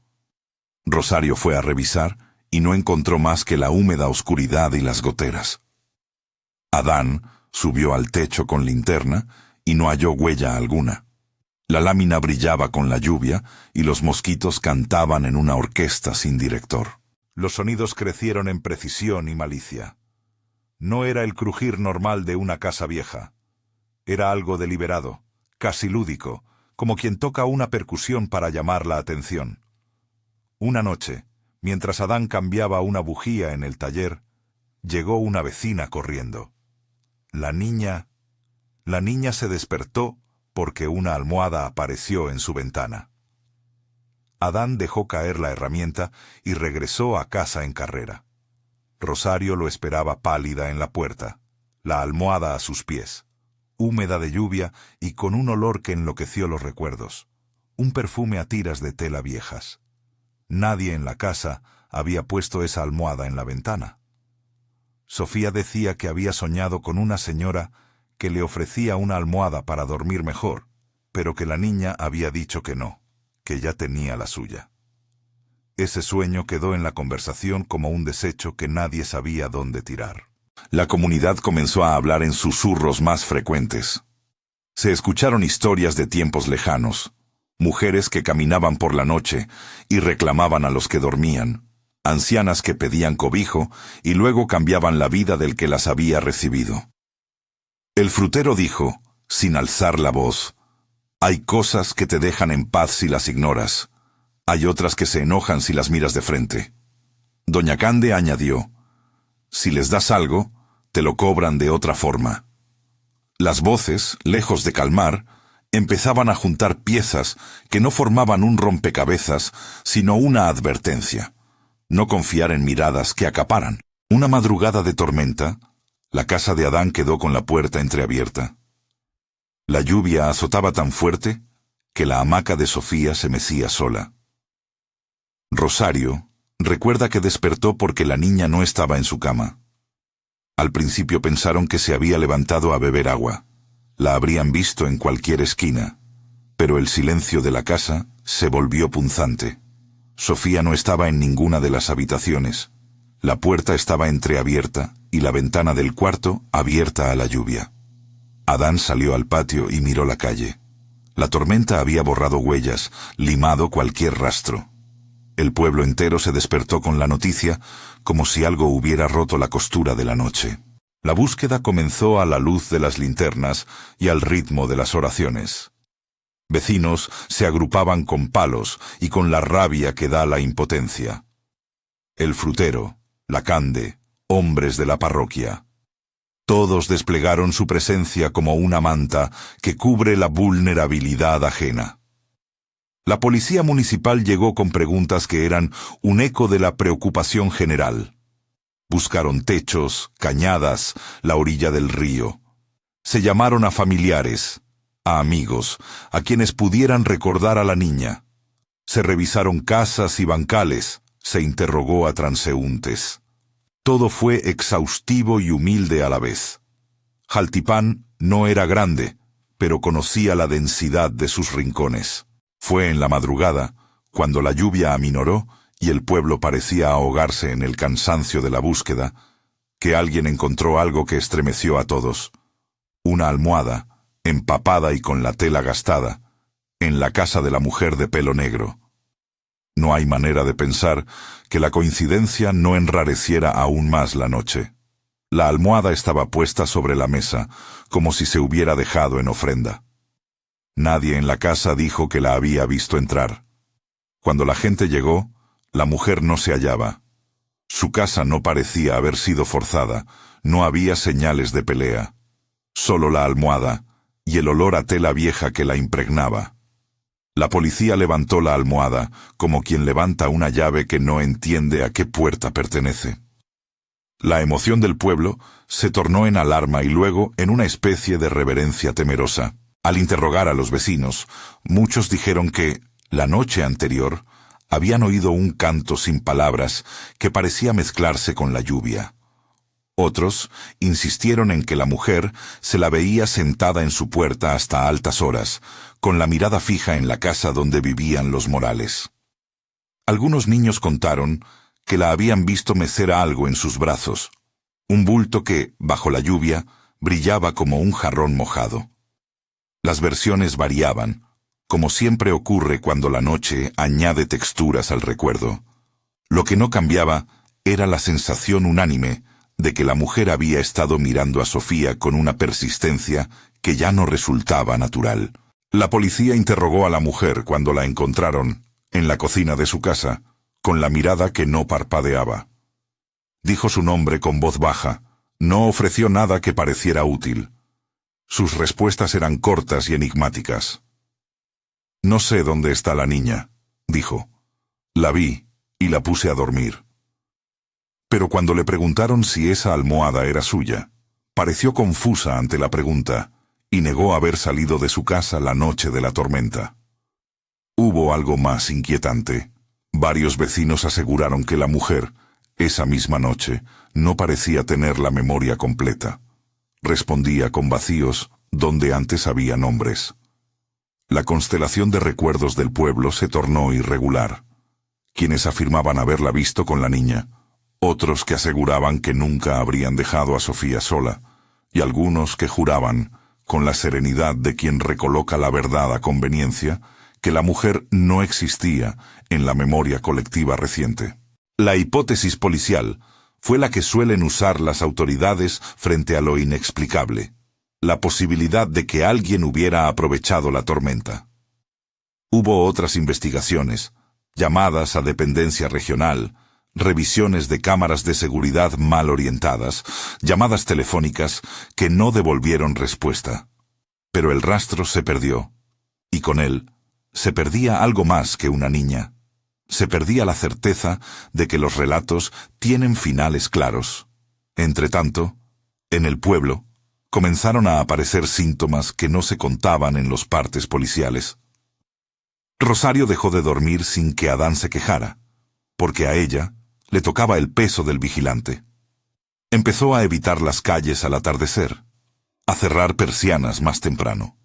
S1: Rosario fue a revisar y no encontró más que la húmeda oscuridad y las goteras. Adán subió al techo con linterna y no halló huella alguna. La lámina brillaba con la lluvia y los mosquitos cantaban en una orquesta sin director. Los sonidos crecieron en precisión y malicia. No era el crujir normal de una casa vieja. Era algo deliberado, casi lúdico, como quien toca una percusión para llamar la atención. Una noche, mientras Adán cambiaba una bujía en el taller, llegó una vecina corriendo. La niña se despertó porque una almohada apareció en su ventana. Adán dejó caer la herramienta y regresó a casa en carrera. Rosario lo esperaba pálida en la puerta, la almohada a sus pies, húmeda de lluvia y con un olor que enloqueció los recuerdos, un perfume a tiras de tela viejas. Nadie en la casa había puesto esa almohada en la ventana. Sofía decía que había soñado con una señora que le ofrecía una almohada para dormir mejor, pero que la niña había dicho que no, que ya tenía la suya. Ese sueño quedó en la conversación como un desecho que nadie sabía dónde tirar. La comunidad comenzó a hablar en susurros más frecuentes. Se escucharon historias de tiempos lejanos, mujeres que caminaban por la noche y reclamaban a los que dormían, ancianas que pedían cobijo y luego cambiaban la vida del que las había recibido. El frutero dijo, sin alzar la voz, «Hay cosas que te dejan en paz si las ignoras. Hay otras que se enojan si las miras de frente». Doña Cande añadió, «Si les das algo, te lo cobran de otra forma». Las voces, lejos de calmar, empezaban a juntar piezas que no formaban un rompecabezas, sino una advertencia. No confiar en miradas que acaparan. Una madrugada de tormenta, la casa de Adán quedó con la puerta entreabierta. La lluvia azotaba tan fuerte que la hamaca de Sofía se mecía sola. Rosario recuerda que despertó porque la niña no estaba en su cama. Al principio pensaron que se había levantado a beber agua. La habrían visto en cualquier esquina, pero el silencio de la casa se volvió punzante. Sofía no estaba en ninguna de las habitaciones. La puerta estaba entreabierta y la ventana del cuarto abierta a la lluvia. Adán salió al patio y miró la calle. La tormenta había borrado huellas, limado cualquier rastro. El pueblo entero se despertó con la noticia, como si algo hubiera roto la costura de la noche. La búsqueda comenzó a la luz de las linternas y al ritmo de las oraciones. Vecinos se agrupaban con palos y con la rabia que da la impotencia. El frutero, la Cande, hombres de la parroquia. Todos desplegaron su presencia como una manta que cubre la vulnerabilidad ajena. La policía municipal llegó con preguntas que eran un eco de la preocupación general. Buscaron techos, cañadas, la orilla del río. Se llamaron a familiares, a amigos, a quienes pudieran recordar a la niña. Se revisaron casas y bancales, se interrogó a transeúntes. Todo fue exhaustivo y humilde a la vez. Jaltipán no era grande, pero conocía la densidad de sus rincones. Fue en la madrugada, cuando la lluvia aminoró y el pueblo parecía ahogarse en el cansancio de la búsqueda, que alguien encontró algo que estremeció a todos. Una almohada, empapada y con la tela gastada, en la casa de la mujer de pelo negro. No hay manera de pensar que la coincidencia no enrareciera aún más la noche. La almohada estaba puesta sobre la mesa, como si se hubiera dejado en ofrenda. Nadie en la casa dijo que la había visto entrar. Cuando la gente llegó, la mujer no se hallaba. Su casa no parecía haber sido forzada, no había señales de pelea. Solo la almohada y el olor a tela vieja que la impregnaba. La policía levantó la almohada, como quien levanta una llave que no entiende a qué puerta pertenece. La emoción del pueblo se tornó en alarma y luego en una especie de reverencia temerosa. Al interrogar a los vecinos, muchos dijeron que, la noche anterior, habían oído un canto sin palabras que parecía mezclarse con la lluvia. Otros insistieron en que la mujer se la veía sentada en su puerta hasta altas horas, con la mirada fija en la casa donde vivían los Morales. Algunos niños contaron que la habían visto mecer algo en sus brazos, un bulto que, bajo la lluvia, brillaba como un jarrón mojado. Las versiones variaban, como siempre ocurre cuando la noche añade texturas al recuerdo. Lo que no cambiaba era la sensación unánime de que la mujer había estado mirando a Sofía con una persistencia que ya no resultaba natural. La policía interrogó a la mujer cuando la encontraron, en la cocina de su casa, con la mirada que no parpadeaba. Dijo su nombre con voz baja, no ofreció nada que pareciera útil. Sus respuestas eran cortas y enigmáticas. «No sé dónde está la niña», dijo. «La vi y la puse a dormir». Pero cuando le preguntaron si esa almohada era suya, pareció confusa ante la pregunta y negó haber salido de su casa la noche de la tormenta. Hubo algo más inquietante. Varios vecinos aseguraron que la mujer, esa misma noche, no parecía tener la memoria completa. Respondía con vacíos donde antes había nombres. La constelación de recuerdos del pueblo se tornó irregular. Quienes afirmaban haberla visto con la niña, otros que aseguraban que nunca habrían dejado a Sofía sola, y algunos que juraban, con la serenidad de quien recoloca la verdad a conveniencia, que la mujer no existía en la memoria colectiva reciente. La hipótesis policial fue la que suelen usar las autoridades frente a lo inexplicable, la posibilidad de que alguien hubiera aprovechado la tormenta. Hubo otras investigaciones, llamadas a dependencia regional, revisiones de cámaras de seguridad mal orientadas, llamadas telefónicas que no devolvieron respuesta. Pero el rastro se perdió, y con él se perdía algo más que una niña. Se perdía la certeza de que los relatos tienen finales claros. Entretanto, en el pueblo, comenzaron a aparecer síntomas que no se contaban en los partes policiales. Rosario dejó de dormir sin que Adán se quejara, porque a ella le tocaba el peso del vigilante. Empezó a evitar las calles al atardecer, a cerrar persianas más temprano.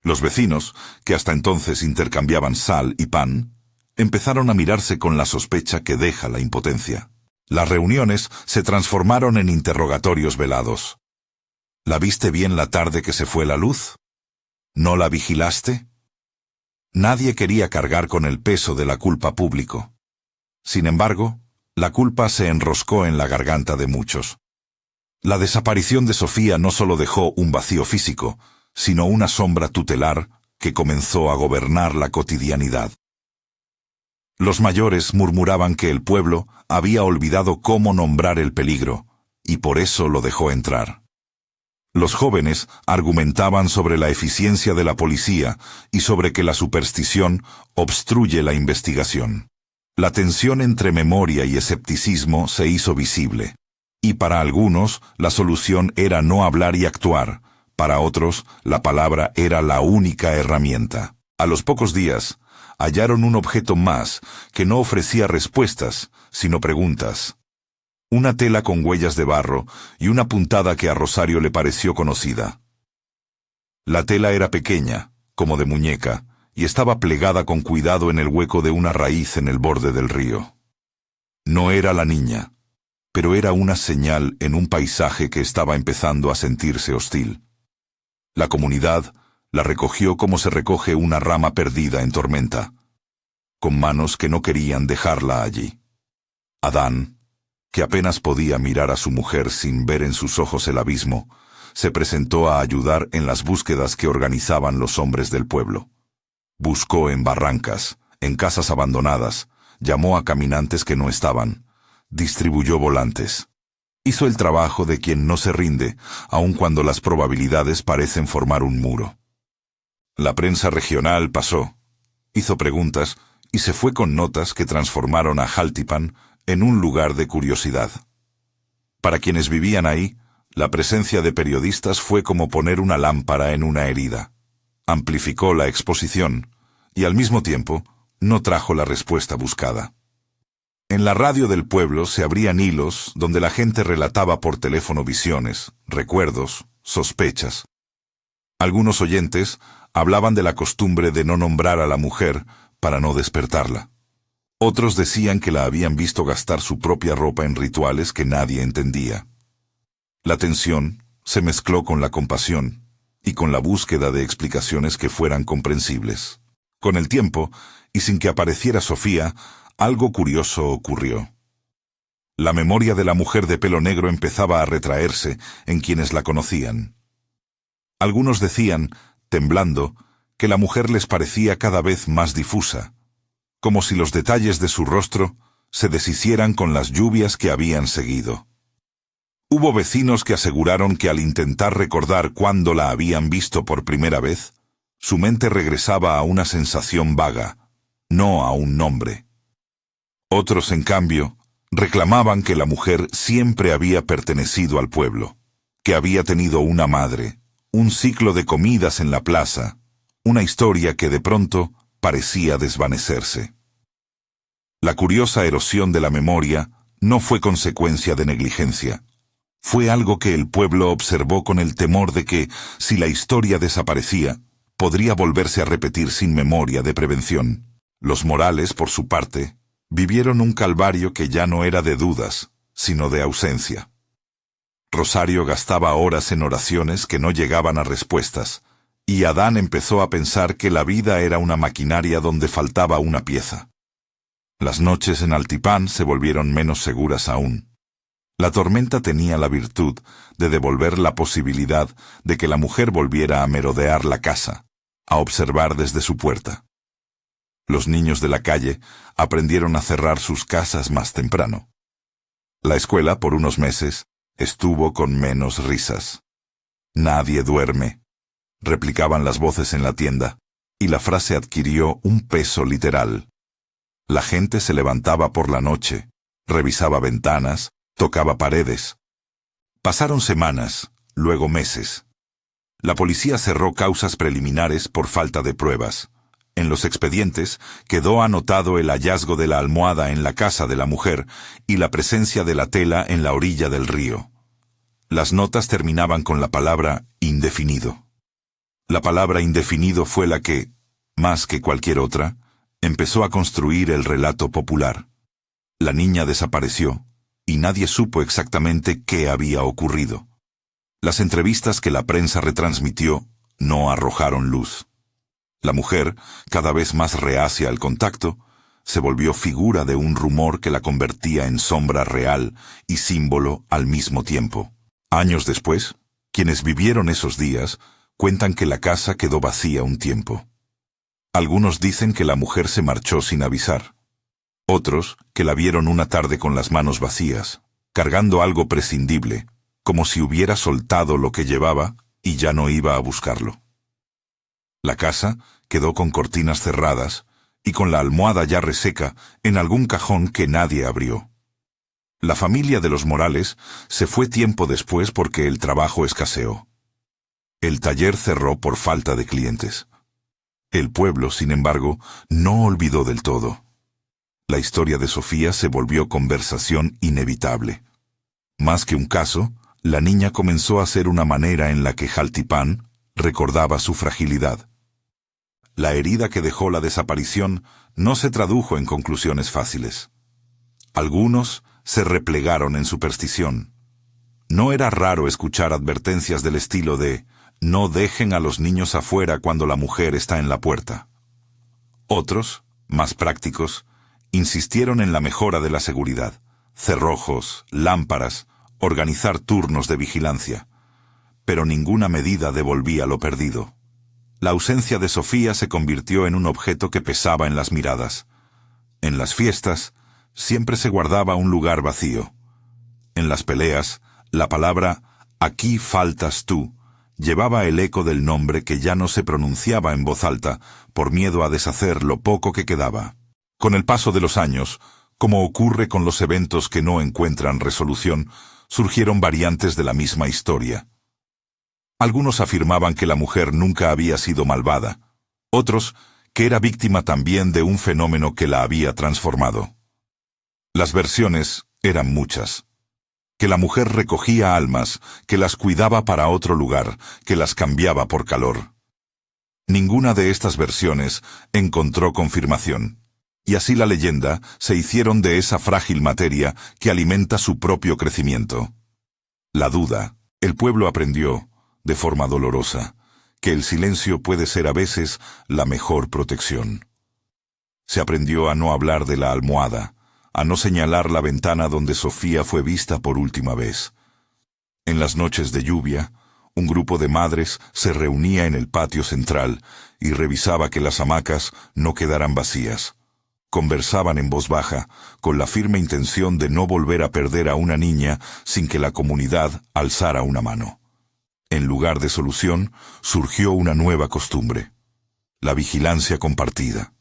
S1: Los vecinos, que hasta entonces intercambiaban sal y pan, empezaron a mirarse con la sospecha que deja la impotencia. Las reuniones se transformaron en interrogatorios velados. ¿La viste bien la tarde que se fue la luz? ¿No la vigilaste? Nadie quería cargar con el peso de la culpa público. Sin embargo, la culpa se enroscó en la garganta de muchos. La desaparición de Sofía no solo dejó un vacío físico, sino una sombra tutelar que comenzó a gobernar la cotidianidad. Los mayores murmuraban que el pueblo había olvidado cómo nombrar el peligro, y por eso lo dejó entrar. Los jóvenes argumentaban sobre la eficiencia de la policía y sobre que la superstición obstruye la investigación. La tensión entre memoria y escepticismo se hizo visible, y para algunos la solución era no hablar y actuar, para otros la palabra era la única herramienta. A los pocos días, hallaron un objeto más que no ofrecía respuestas, sino preguntas. Una tela con huellas de barro y una puntada que a Rosario le pareció conocida. La tela era pequeña, como de muñeca, y estaba plegada con cuidado en el hueco de una raíz en el borde del río. No era la niña, pero era una señal en un paisaje que estaba empezando a sentirse hostil. La comunidad la recogió como se recoge una rama perdida en tormenta, con manos que no querían dejarla allí. Adán, que apenas podía mirar a su mujer sin ver en sus ojos el abismo, se presentó a ayudar en las búsquedas que organizaban los hombres del pueblo. Buscó en barrancas, en casas abandonadas, llamó a caminantes que no estaban, distribuyó volantes. Hizo el trabajo de quien no se rinde, aun cuando las probabilidades parecen formar un muro. La prensa regional pasó, hizo preguntas y se fue con notas que transformaron a Jaltipan en un lugar de curiosidad. Para quienes vivían ahí, la presencia de periodistas fue como poner una lámpara en una herida. amplificó la exposición y al mismo tiempo no trajo la respuesta buscada. En la radio del pueblo se abrían hilos donde la gente relataba por teléfono visiones, recuerdos, sospechas. Algunos oyentes hablaban de la costumbre de no nombrar a la mujer para no despertarla. Otros decían que la habían visto gastar su propia ropa en rituales que nadie entendía. La tensión se mezcló con la compasión y con la búsqueda de explicaciones que fueran comprensibles. Con el tiempo, y sin que apareciera Sofía, algo curioso ocurrió. La memoria de la mujer de pelo negro empezaba a retraerse en quienes la conocían. Algunos decían, temblando, que la mujer les parecía cada vez más difusa, como si los detalles de su rostro se deshicieran con las lluvias que habían seguido. Hubo vecinos que aseguraron que al intentar recordar cuándo la habían visto por primera vez, su mente regresaba a una sensación vaga, no a un nombre. Otros, en cambio, reclamaban que la mujer siempre había pertenecido al pueblo, que había tenido una madre, un ciclo de comidas en la plaza, una historia que de pronto parecía desvanecerse. La curiosa erosión de la memoria no fue consecuencia de negligencia. Fue algo que el pueblo observó con el temor de que, si la historia desaparecía, podría volverse a repetir sin memoria de prevención. Los Morales, por su parte, vivieron un calvario que ya no era de dudas, sino de ausencia. Rosario gastaba horas en oraciones que no llegaban a respuestas, y Adán empezó a pensar que la vida era una maquinaria donde faltaba una pieza. Las noches en Altipán se volvieron menos seguras aún. La tormenta tenía la virtud de devolver la posibilidad de que la mujer volviera a merodear la casa, a observar desde su puerta. Los niños de la calle aprendieron a cerrar sus casas más temprano. La escuela, por unos meses, estuvo con menos risas. «Nadie duerme», replicaban las voces en la tienda, y la frase adquirió un peso literal. La gente se levantaba por la noche, revisaba ventanas, tocaba paredes. Pasaron semanas, luego meses. La policía cerró causas preliminares por falta de pruebas. En los expedientes quedó anotado el hallazgo de la almohada en la casa de la mujer y la presencia de la tela en la orilla del río. Las notas terminaban con la palabra indefinido. La palabra indefinido fue la que, más que cualquier otra, empezó a construir el relato popular. La niña desapareció y nadie supo exactamente qué había ocurrido. Las entrevistas que la prensa retransmitió no arrojaron luz. La mujer, cada vez más reacia al contacto, se volvió figura de un rumor que la convertía en sombra real y símbolo al mismo tiempo. Años después, quienes vivieron esos días cuentan que la casa quedó vacía un tiempo. Algunos dicen que la mujer se marchó sin avisar. Otros que la vieron una tarde con las manos vacías, cargando algo prescindible, como si hubiera soltado lo que llevaba y ya no iba a buscarlo. La casa quedó con cortinas cerradas y con la almohada ya reseca en algún cajón que nadie abrió. La familia de los Morales se fue tiempo después porque el trabajo escaseó. El taller cerró por falta de clientes. El pueblo, sin embargo, no olvidó del todo. La historia de Sofía se volvió conversación inevitable. Más que un caso, la niña comenzó a ser una manera en la que Jaltipán recordaba su fragilidad. La herida que dejó la desaparición no se tradujo en conclusiones fáciles. Algunos se replegaron en superstición. No era raro escuchar advertencias del estilo de «no dejen a los niños afuera cuando la mujer está en la puerta». Otros, más prácticos, insistieron en la mejora de la seguridad, cerrojos, lámparas, organizar turnos de vigilancia. Pero ninguna medida devolvía lo perdido. La ausencia de Sofía se convirtió en un objeto que pesaba en las miradas. En las fiestas, siempre se guardaba un lugar vacío. En las peleas, la palabra «aquí faltas tú» llevaba el eco del nombre que ya no se pronunciaba en voz alta por miedo a deshacer lo poco que quedaba. Con el paso de los años, como ocurre con los eventos que no encuentran resolución, surgieron variantes de la misma historia. Algunos afirmaban que la mujer nunca había sido malvada, otros que era víctima también de un fenómeno que la había transformado. Las versiones eran muchas. Que la mujer recogía almas, que las cuidaba para otro lugar, que las cambiaba por calor. Ninguna de estas versiones encontró confirmación, y así la leyenda se hicieron de esa frágil materia que alimenta su propio crecimiento. La duda. El pueblo aprendió, de forma dolorosa, que el silencio puede ser a veces la mejor protección. Se aprendió a no hablar de la almohada, a no señalar la ventana donde Sofía fue vista por última vez. En las noches de lluvia, un grupo de madres se reunía en el patio central y revisaba que las hamacas no quedaran vacías. Conversaban en voz baja, con la firme intención de no volver a perder a una niña sin que la comunidad alzara una mano. En lugar de solución, surgió una nueva costumbre: la vigilancia compartida.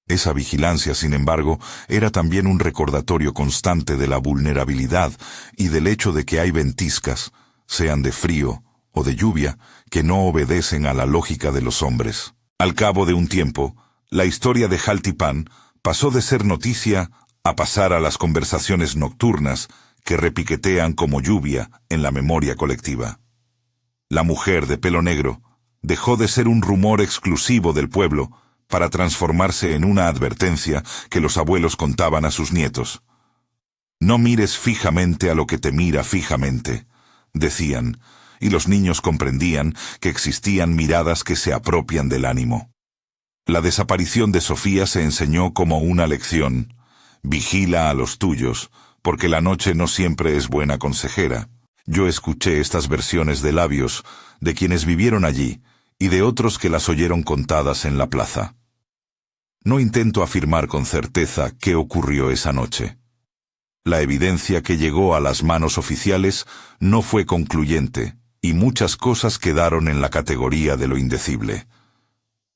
S1: Esa vigilancia, sin embargo, era también un recordatorio constante de la vulnerabilidad y del hecho de que hay ventiscas, sean de frío o de lluvia, que no obedecen a la lógica de los hombres. Al cabo de un tiempo, la historia de Jaltipán pasó de ser noticia a pasar a las conversaciones nocturnas que repiquetean como lluvia en la memoria colectiva. La mujer de pelo negro dejó de ser un rumor exclusivo del pueblo para transformarse en una advertencia que los abuelos contaban a sus nietos. No mires fijamente a lo que te mira fijamente, decían, y los niños comprendían que existían miradas que se apropian del ánimo. La desaparición de Sofía se enseñó como una lección: vigila a los tuyos, porque la noche no siempre es buena consejera. Yo escuché estas versiones de labios de quienes vivieron allí y de otros que las oyeron contadas en la plaza. No intento afirmar con certeza qué ocurrió esa noche. La evidencia que llegó a las manos oficiales no fue concluyente, y muchas cosas quedaron en la categoría de lo indecible.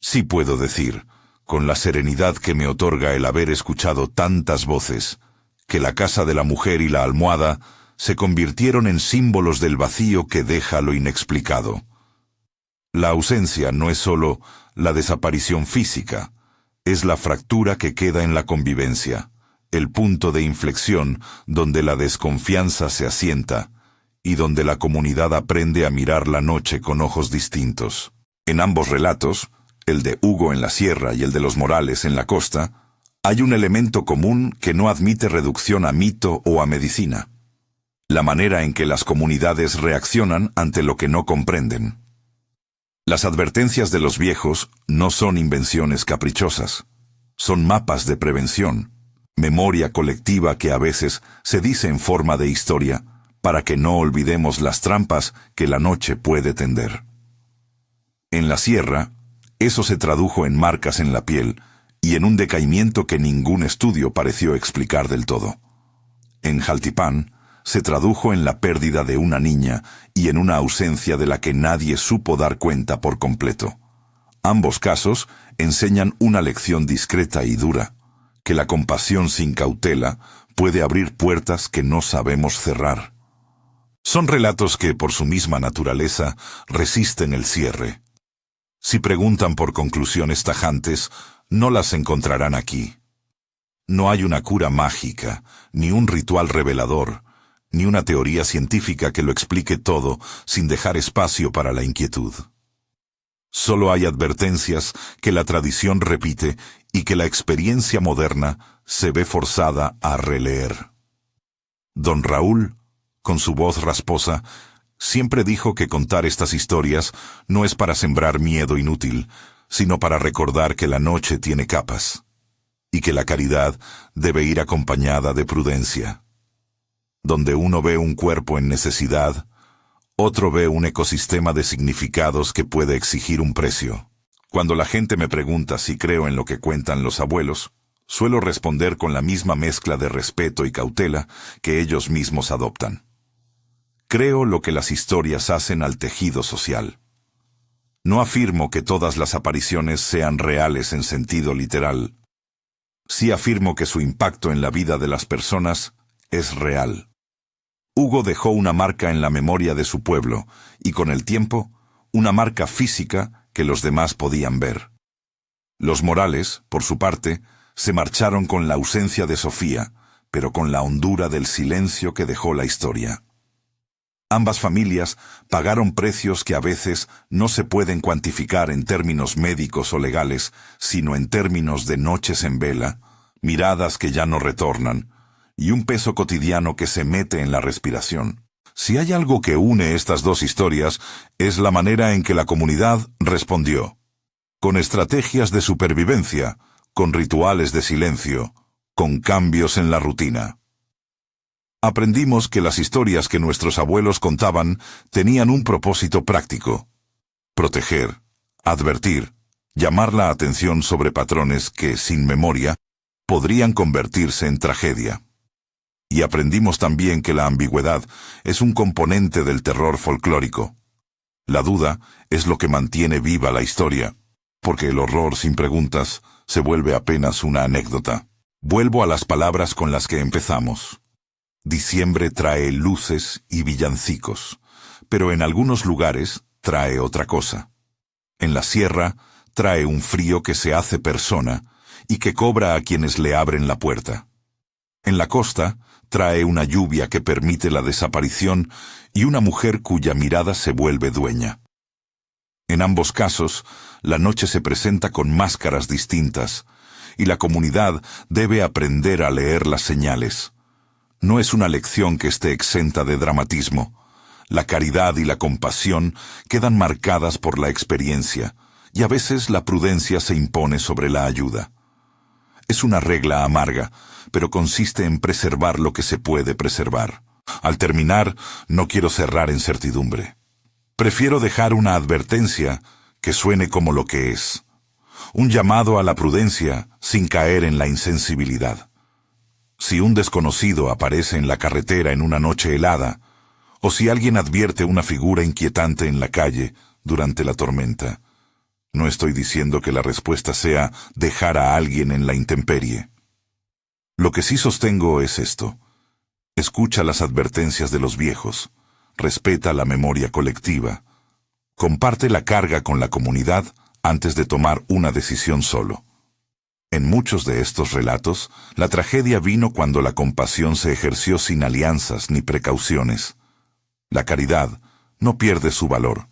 S1: Sí puedo decir, con la serenidad que me otorga el haber escuchado tantas voces, que la casa de la mujer y la almohada se convirtieron en símbolos del vacío que deja lo inexplicado. La ausencia no es solo la desaparición física, es la fractura que queda en la convivencia, el punto de inflexión donde la desconfianza se asienta y donde la comunidad aprende a mirar la noche con ojos distintos. En ambos relatos, el de Hugo en la sierra y el de los Morales en la costa, hay un elemento común que no admite reducción a mito o a medicina: la manera en que las comunidades reaccionan ante lo que no comprenden. Las advertencias de los viejos no son invenciones caprichosas, son mapas de prevención, memoria colectiva que a veces se dice en forma de historia, para que no olvidemos las trampas que la noche puede tender. En la sierra, eso se tradujo en marcas en la piel y en un decaimiento que ningún estudio pareció explicar del todo. En Jaltipán, se tradujo en la pérdida de una niña y en una ausencia de la que nadie supo dar cuenta por completo. Ambos casos enseñan una lección discreta y dura: que la compasión sin cautela puede abrir puertas que no sabemos cerrar. Son relatos que, por su misma naturaleza, resisten el cierre. Si preguntan por conclusiones tajantes, no las encontrarán aquí. No hay una cura mágica, ni un ritual revelador, ni una teoría científica que lo explique todo sin dejar espacio para la inquietud. Solo hay advertencias que la tradición repite y que la experiencia moderna se ve forzada a releer. Don Raúl, con su voz rasposa, siempre dijo que contar estas historias no es para sembrar miedo inútil, sino para recordar que la noche tiene capas, y que la caridad debe ir acompañada de prudencia. Donde uno ve un cuerpo en necesidad, otro ve un ecosistema de significados que puede exigir un precio. Cuando la gente me pregunta si creo en lo que cuentan los abuelos, suelo responder con la misma mezcla de respeto y cautela que ellos mismos adoptan. Creo lo que las historias hacen al tejido social. No afirmo que todas las apariciones sean reales en sentido literal. Sí afirmo que su impacto en la vida de las personas es real. Hugo dejó una marca en la memoria de su pueblo, y con el tiempo, una marca física que los demás podían ver. Los Morales, por su parte, se marcharon con la ausencia de Sofía, pero con la hondura del silencio que dejó la historia. Ambas familias pagaron precios que a veces no se pueden cuantificar en términos médicos o legales, sino en términos de noches en vela, miradas que ya no retornan, y un peso cotidiano que se mete en la respiración. Si hay algo que une estas dos historias, es la manera en que la comunidad respondió. Con estrategias de supervivencia, con rituales de silencio, con cambios en la rutina. Aprendimos que las historias que nuestros abuelos contaban tenían un propósito práctico: proteger, advertir, llamar la atención sobre patrones que, sin memoria, podrían convertirse en tragedia. Y aprendimos también que la ambigüedad es un componente del terror folclórico. La duda es lo que mantiene viva la historia, porque el horror sin preguntas se vuelve apenas una anécdota. Vuelvo a las palabras con las que empezamos. Diciembre trae luces y villancicos, pero en algunos lugares trae otra cosa. En la sierra trae un frío que se hace persona y que cobra a quienes le abren la puerta. En la costa trae una lluvia que permite la desaparición y una mujer cuya mirada se vuelve dueña. En ambos casos, la noche se presenta con máscaras distintas, y la comunidad debe aprender a leer las señales. No es una lección que esté exenta de dramatismo. La caridad y la compasión quedan marcadas por la experiencia, y a veces la prudencia se impone sobre la ayuda. Es una regla amarga, pero consiste en preservar lo que se puede preservar. Al terminar, no quiero cerrar en certidumbre. Prefiero dejar una advertencia que suene como lo que es. Un llamado a la prudencia sin caer en la insensibilidad. Si un desconocido aparece en la carretera en una noche helada, o si alguien advierte una figura inquietante en la calle durante la tormenta, no estoy diciendo que la respuesta sea dejar a alguien en la intemperie. Lo que sí sostengo es esto: escucha las advertencias de los viejos, respeta la memoria colectiva, comparte la carga con la comunidad antes de tomar una decisión solo. En muchos de estos relatos, la tragedia vino cuando la compasión se ejerció sin alianzas ni precauciones. La caridad no pierde su valor,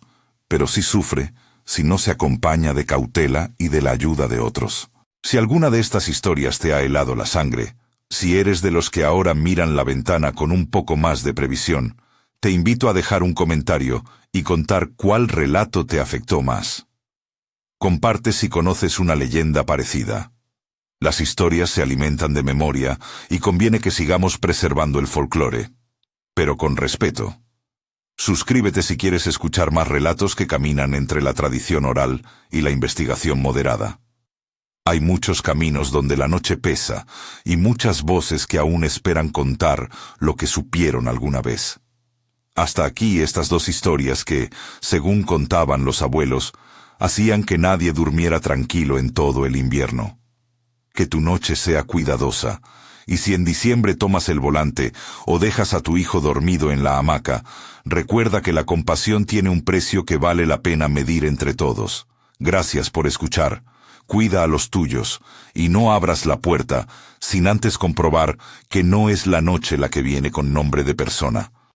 S1: pero sí sufre si no se acompaña de cautela y de la ayuda de otros. Si alguna de estas historias te ha helado la sangre, si eres de los que ahora miran la ventana con un poco más de previsión, te invito a dejar un comentario y contar cuál relato te afectó más. Comparte si conoces una leyenda parecida. Las historias se alimentan de memoria y conviene que sigamos preservando el folclore, pero con respeto. Suscríbete si quieres escuchar más relatos que caminan entre la tradición oral y la investigación moderada. Hay muchos caminos donde la noche pesa y muchas voces que aún esperan contar lo que supieron alguna vez. Hasta aquí estas dos historias que, según contaban los abuelos, hacían que nadie durmiera tranquilo en todo el invierno. Que tu noche sea cuidadosa, y si en diciembre tomas el volante o dejas a tu hijo dormido en la hamaca, recuerda que la compasión tiene un precio que vale la pena medir entre todos. Gracias por escuchar. Cuida a los tuyos, y no abras la puerta sin antes comprobar que no es la noche la que viene con nombre de persona.